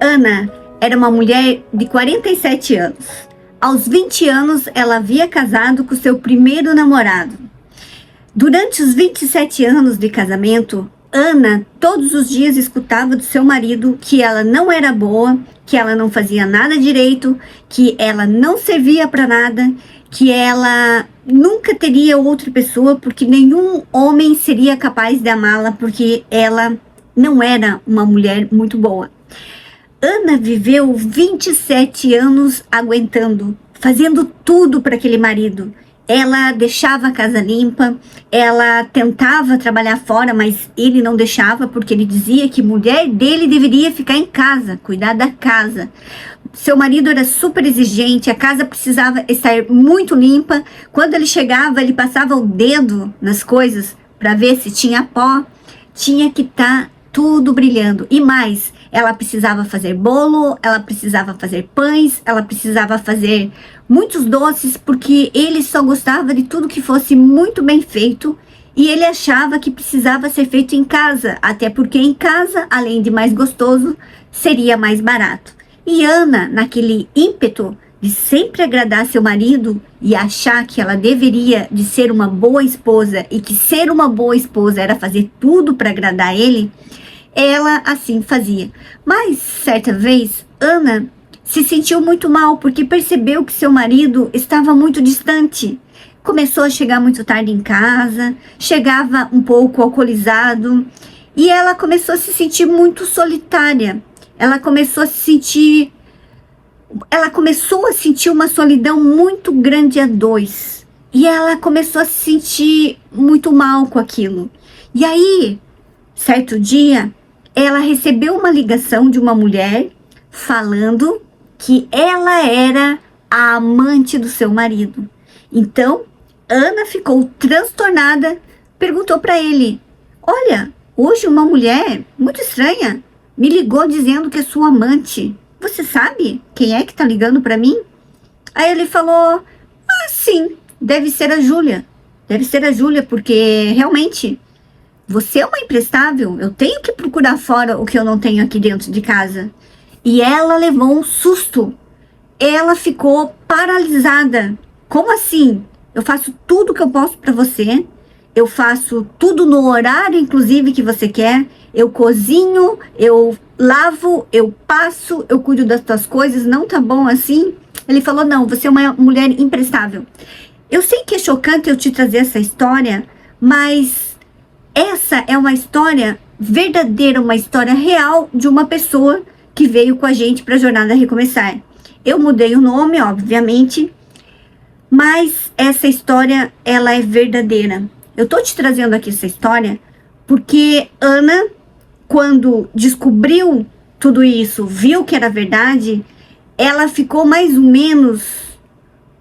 Ana era uma mulher de 47 anos. Aos 20 anos, ela havia casado com seu primeiro namorado. Durante os 27 anos de casamento, Ana todos os dias escutava do seu marido que ela não era boa, que ela não fazia nada direito, que ela não servia para nada, que ela nunca teria outra pessoa porque nenhum homem seria capaz de amá-la porque ela não era uma mulher muito boa. Ana viveu 27 anos aguentando, fazendo tudo para aquele marido. Ela deixava a casa limpa, ela tentava trabalhar fora, mas ele não deixava porque ele dizia que mulher dele deveria ficar em casa, cuidar da casa. Seu marido era super exigente, a casa precisava estar muito limpa. Quando ele chegava, ele passava o dedo nas coisas para ver se tinha pó. Tinha que estar tudo brilhando. E mais, ela precisava fazer bolo, ela precisava fazer pães, ela precisava fazer muitos doces, porque ele só gostava de tudo que fosse muito bem feito e ele achava que precisava ser feito em casa, até porque em casa, além de mais gostoso, seria mais barato. E Ana, naquele ímpeto de sempre agradar seu marido e achar que ela deveria de ser uma boa esposa e que ser uma boa esposa era fazer tudo para agradar ele, ela assim fazia. Mas, certa vez, Ana se sentiu muito mal porque percebeu que seu marido estava muito distante. Começou a chegar muito tarde em casa, chegava um pouco alcoolizado e ela começou a se sentir muito solitária. Ela começou a sentir uma solidão muito grande a dois. E ela começou a se sentir muito mal com aquilo. E aí, certo dia, ela recebeu uma ligação de uma mulher falando que ela era a amante do seu marido. Então, Ana ficou transtornada, perguntou para ele: olha, hoje uma mulher muito estranha me ligou dizendo que é sua amante. Você sabe quem é que tá ligando para mim? Aí ele falou: ah, sim, deve ser a Júlia. Deve ser a Júlia, porque realmente você é uma imprestável. Eu tenho que procurar fora o que eu não tenho aqui dentro de casa. E ela levou um susto. Ela ficou paralisada. Como assim? Eu faço tudo que eu posso para você. Eu faço tudo no horário, inclusive, que você quer. Eu cozinho, eu lavo, eu passo, eu cuido das tuas coisas. Não tá bom assim? Ele falou: não, você é uma mulher imprestável. Eu sei que é chocante eu te trazer essa história, mas essa é uma história verdadeira, uma história real de uma pessoa que veio com a gente para a Jornada Recomeçar. Eu mudei o nome, obviamente, mas essa história, ela é verdadeira. Eu tô te trazendo aqui essa história porque Ana, quando descobriu tudo isso, viu que era verdade, ela ficou mais ou menos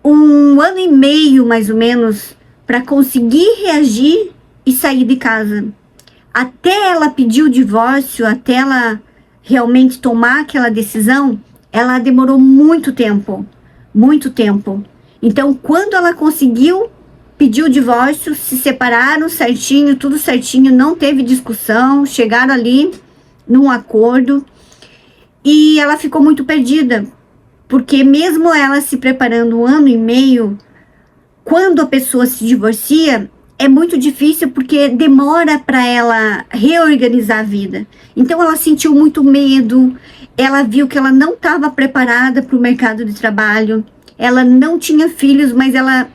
1 ano e meio, mais ou menos, para conseguir reagir e sair de casa. Até ela pedir o divórcio, até ela realmente tomar aquela decisão, ela demorou muito tempo, muito tempo. Então, quando ela conseguiu pedir o divórcio, se separaram certinho, tudo certinho, não teve discussão, chegaram ali num acordo e ela ficou muito perdida, porque mesmo ela se preparando 1 ano e meio, quando a pessoa se divorcia, é muito difícil porque demora para ela reorganizar a vida. Então ela sentiu muito medo, ela viu que ela não estava preparada para o mercado de trabalho, ela não tinha filhos, mas ela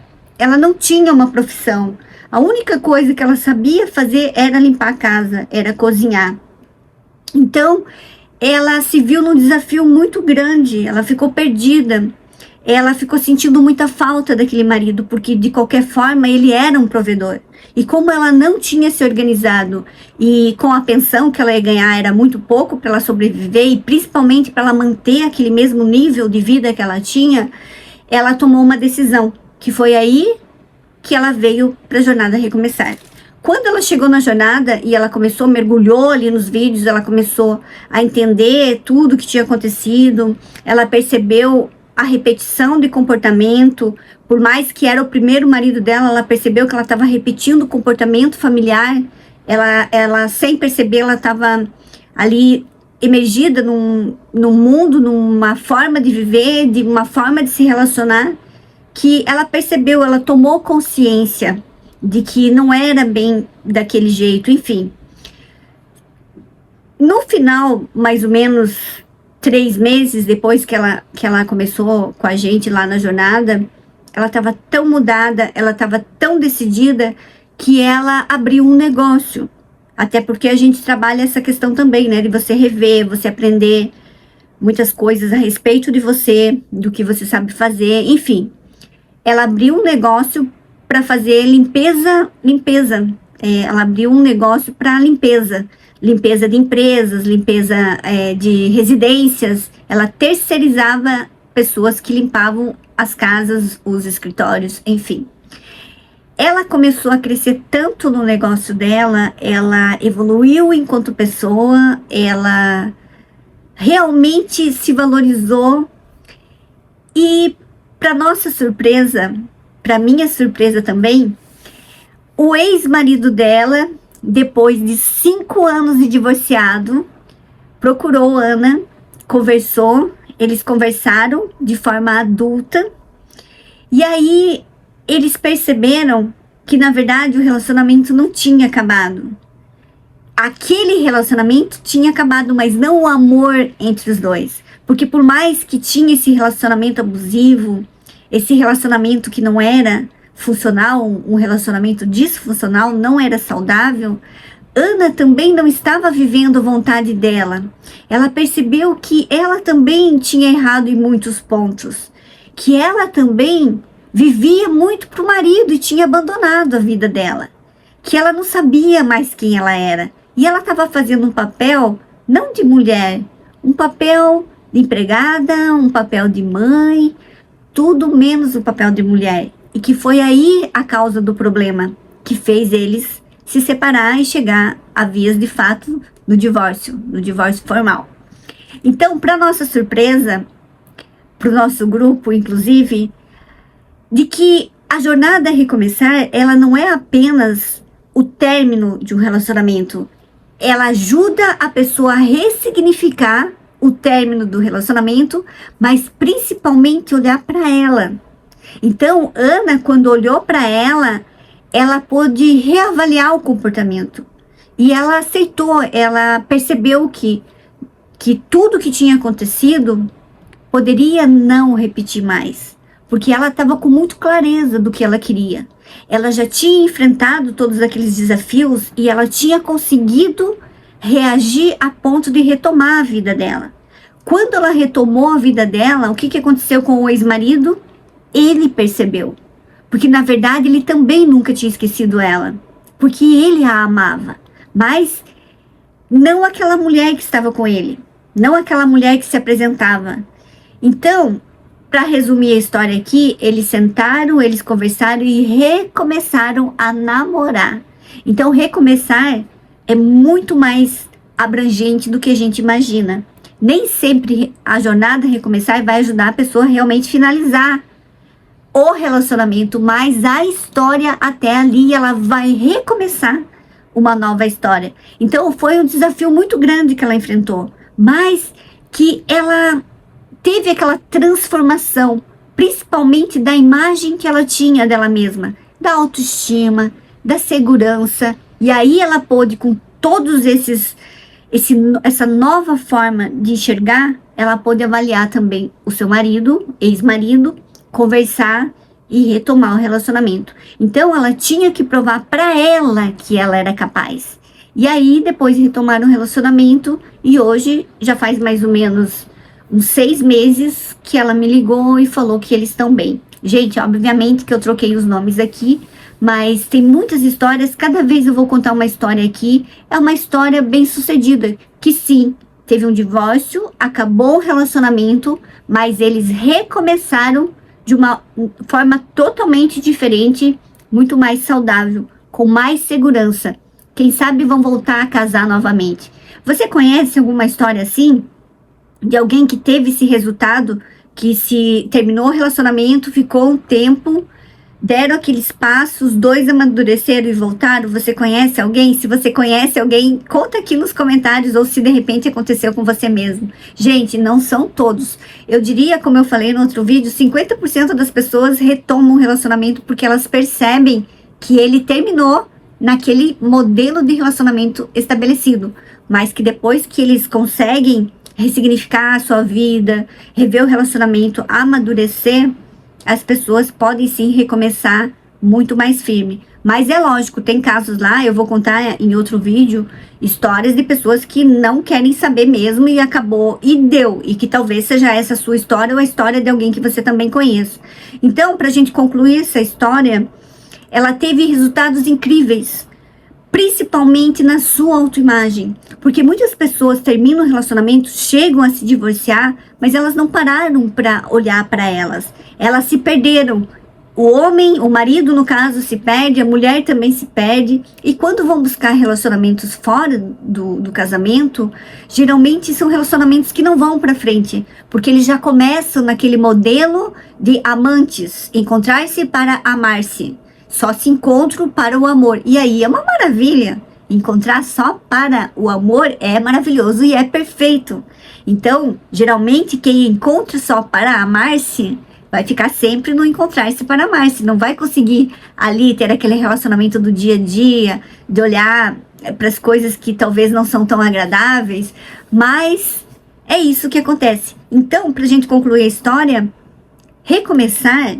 não tinha uma profissão. A única coisa que ela sabia fazer era limpar a casa, era cozinhar. Então ela se viu num desafio muito grande, ela ficou perdida. Ela ficou sentindo muita falta daquele marido, porque de qualquer forma ele era um provedor. E como ela não tinha se organizado e com a pensão que ela ia ganhar era muito pouco para ela sobreviver e principalmente para ela manter aquele mesmo nível de vida que ela tinha, ela tomou uma decisão, que foi aí que ela veio para a Jornada Recomeçar. Quando ela chegou na jornada e ela mergulhou ali nos vídeos, ela começou a entender tudo que tinha acontecido, ela percebeu a repetição de comportamento, por mais que era o primeiro marido dela, ela percebeu que ela estava repetindo o comportamento familiar, ela sem perceber, ela estava ali emergida num mundo, numa forma de viver, de uma forma de se relacionar, que ela percebeu, ela tomou consciência de que não era bem daquele jeito, enfim. No final, mais ou menos 3 meses depois que ela começou com a gente lá na jornada, ela estava tão mudada, ela estava tão decidida que ela abriu um negócio. Até porque a gente trabalha essa questão também, né? De você rever, você aprender muitas coisas a respeito de você, do que você sabe fazer, enfim. Ela abriu um negócio para fazer limpeza. Ela abriu um negócio para limpeza de empresas, limpeza de residências. Ela terceirizava pessoas que limpavam as casas, os escritórios, enfim. Ela começou a crescer tanto no negócio dela, ela evoluiu enquanto pessoa, ela realmente se valorizou e, para nossa surpresa, para minha surpresa também, o ex-marido dela, depois de 5 anos de divorciado, procurou Ana, conversou, eles conversaram de forma adulta, e aí eles perceberam que, na verdade, o relacionamento não tinha acabado. Aquele relacionamento tinha acabado, mas não o amor entre os dois. Porque por mais que tinha esse relacionamento abusivo, esse relacionamento que não era funcional, um relacionamento disfuncional, não era saudável, Ana também não estava vivendo a vontade dela. Ela percebeu que ela também tinha errado em muitos pontos. Que ela também vivia muito para o marido e tinha abandonado a vida dela. Que ela não sabia mais quem ela era. E ela estava fazendo um papel, não de mulher, um papel de empregada, um papel de mãe, tudo menos o papel de mulher. E que foi aí a causa do problema, que fez eles se separar e chegar a vias de fato no divórcio formal. Então, para nossa surpresa, para o nosso grupo, inclusive, de que a jornada a recomeçar, ela não é apenas o término de um relacionamento. Ela ajuda a pessoa a ressignificar o término do relacionamento, mas principalmente olhar para ela. Então, Ana, quando olhou para ela pôde reavaliar o comportamento. E ela aceitou, ela percebeu que tudo que tinha acontecido poderia não repetir mais. Porque ela estava com muito clareza do que ela queria. Ela já tinha enfrentado todos aqueles desafios e ela tinha conseguido reagir a ponto de retomar a vida dela. Quando ela retomou a vida dela, o que aconteceu com o ex-marido? Ele percebeu. Porque, na verdade, ele também nunca tinha esquecido ela. Porque ele a amava. Mas não aquela mulher que estava com ele. Não aquela mulher que se apresentava. Então, para resumir a história aqui, eles sentaram, eles conversaram e recomeçaram a namorar. Então, recomeçar é muito mais abrangente do que a gente imagina. Nem sempre a jornada recomeçar vai ajudar a pessoa a realmente finalizar o relacionamento, mas a história até ali, ela vai recomeçar uma nova história. Então, foi um desafio muito grande que ela enfrentou, mas que ela teve aquela transformação, principalmente da imagem que ela tinha dela mesma, da autoestima, da segurança, e aí ela pôde, com todos essa nova forma de enxergar, ela pôde avaliar também o seu marido, ex-marido, conversar e retomar o relacionamento. Então ela tinha que provar para ela que ela era capaz. E aí depois retomaram o relacionamento e hoje já faz mais ou menos uns 6 meses que ela me ligou e falou que eles estão bem. Gente, obviamente que eu troquei os nomes aqui, mas tem muitas histórias, cada vez eu vou contar uma história aqui, é uma história bem sucedida, que sim, teve um divórcio, acabou o relacionamento, mas eles recomeçaram de uma forma totalmente diferente, muito mais saudável, com mais segurança. Quem sabe vão voltar a casar novamente. Você conhece alguma história assim? De alguém que teve esse resultado, que se terminou o relacionamento, ficou um tempo deram aqueles passos, os dois amadureceram e voltaram. Você conhece alguém? Se você conhece alguém, conta aqui nos comentários, ou se de repente aconteceu com você mesmo. Gente, não são todos. Eu diria, como eu falei no outro vídeo, 50% das pessoas retomam o relacionamento porque elas percebem que ele terminou naquele modelo de relacionamento estabelecido, mas que depois que eles conseguem ressignificar a sua vida, rever o relacionamento, amadurecer, as pessoas podem sim recomeçar muito mais firme. Mas é lógico, tem casos lá, eu vou contar em outro vídeo, histórias de pessoas que não querem saber mesmo e acabou, e deu. E que talvez seja essa a sua história ou a história de alguém que você também conheça. Então, pra gente concluir essa história, ela teve resultados incríveis, principalmente na sua autoimagem. Porque muitas pessoas terminam o relacionamento, chegam a se divorciar, mas elas não pararam para olhar para elas. Elas se perderam. O homem, o marido no caso, se perde, a mulher também se perde. E quando vão buscar relacionamentos fora do casamento, geralmente são relacionamentos que não vão para frente, porque eles já começam naquele modelo de amantes, encontrar-se para amar-se. Só se encontram para o amor. E aí é uma maravilha. Encontrar só para o amor é maravilhoso e é perfeito. Então, geralmente, quem encontra só para amar-se vai ficar sempre no encontrar-se para amar-se. Não vai conseguir ali ter aquele relacionamento do dia a dia, de olhar para as coisas que talvez não são tão agradáveis. Mas é isso que acontece. Então, para a gente concluir a história, recomeçar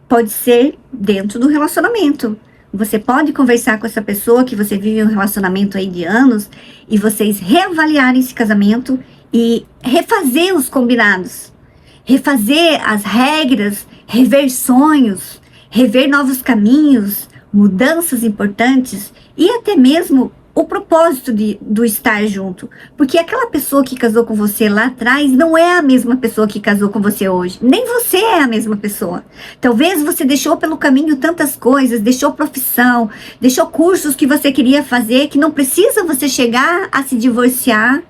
pode ser dentro do relacionamento. Você pode conversar com essa pessoa que você vive um relacionamento aí de anos e vocês reavaliarem esse casamento e refazer os combinados, refazer as regras, rever sonhos, rever novos caminhos, mudanças importantes e até mesmo o propósito do estar junto. Porque aquela pessoa que casou com você lá atrás não é a mesma pessoa que casou com você hoje. Nem você é a mesma pessoa. Talvez você deixou pelo caminho tantas coisas, deixou profissão, deixou cursos que você queria fazer, que não precisa você chegar a se divorciar,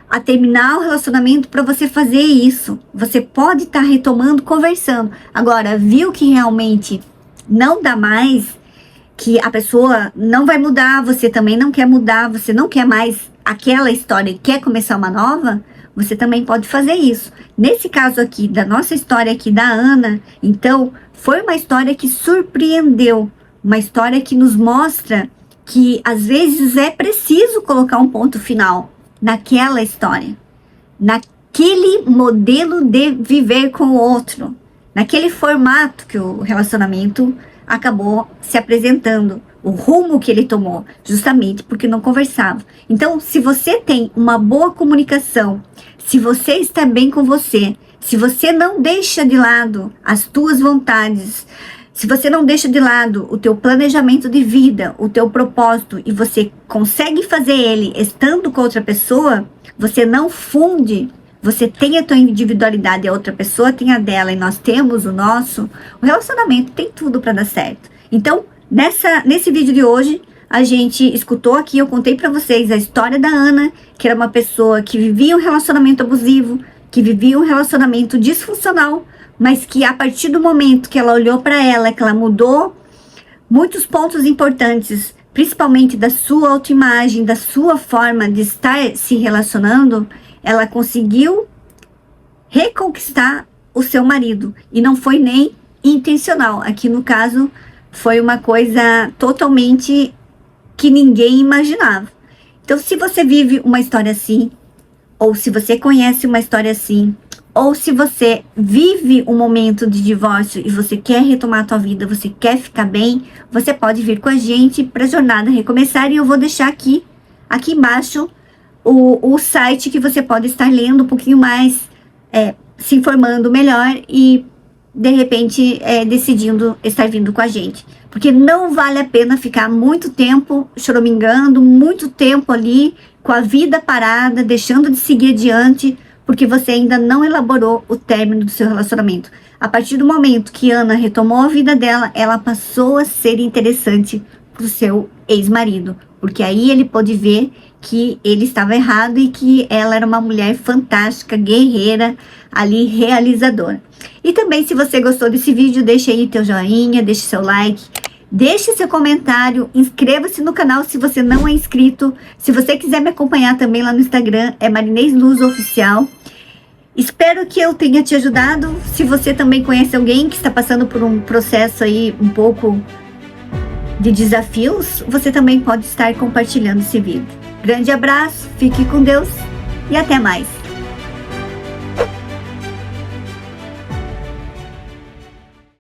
a terminar o relacionamento para você fazer isso. Você pode estar retomando, conversando. Agora, viu que realmente não dá mais, que a pessoa não vai mudar, você também não quer mudar, você não quer mais aquela história e quer começar uma nova, você também pode fazer isso. Nesse caso aqui, da nossa história aqui da Ana, então, foi uma história que surpreendeu, uma história que nos mostra que às vezes é preciso colocar um ponto final naquela história, naquele modelo de viver com o outro, naquele formato que o relacionamento acabou se apresentando, o rumo que ele tomou, justamente porque não conversava. Então, se você tem uma boa comunicação, se você está bem com você, se você não deixa de lado as tuas vontades, se você não deixa de lado o teu planejamento de vida, o teu propósito, e você consegue fazer ele estando com outra pessoa, você não funde. Você tem a tua individualidade, a outra pessoa tem a dela e nós temos o nosso. O relacionamento tem tudo para dar certo. Então, nesse vídeo de hoje, a gente escutou aqui, eu contei para vocês a história da Ana, que era uma pessoa que vivia um relacionamento abusivo, que vivia um relacionamento disfuncional, mas que a partir do momento que ela olhou para ela, que ela mudou muitos pontos importantes, principalmente da sua autoimagem, da sua forma de estar se relacionando, ela conseguiu reconquistar o seu marido. E não foi nem intencional. Aqui no caso, foi uma coisa totalmente que ninguém imaginava. Então, se você vive uma história assim, ou se você conhece uma história assim, ou se você vive um momento de divórcio e você quer retomar a tua vida, você quer ficar bem, você pode vir com a gente para a Jornada Recomeçar. E eu vou deixar aqui embaixo o site que você pode estar lendo um pouquinho mais, se informando melhor e de repente decidindo estar vindo com a gente. Porque não vale a pena ficar muito tempo choramingando, muito tempo ali com a vida parada, deixando de seguir adiante, porque você ainda não elaborou o término do seu relacionamento. A partir do momento que Ana retomou a vida dela, ela passou a ser interessante para o seu ex-marido, porque aí ele pôde ver que ele estava errado e que ela era uma mulher fantástica, guerreira, ali realizadora. E também, se você gostou desse vídeo, deixa aí teu joinha, deixe seu like, deixe seu comentário, inscreva-se no canal se você não é inscrito. Se você quiser me acompanhar também lá no Instagram, é Marinês Luz Oficial. Espero que eu tenha te ajudado. Se você também conhece alguém que está passando por um processo aí um pouco de desafios, você também pode estar compartilhando esse vídeo. Grande abraço, fique com Deus e até mais.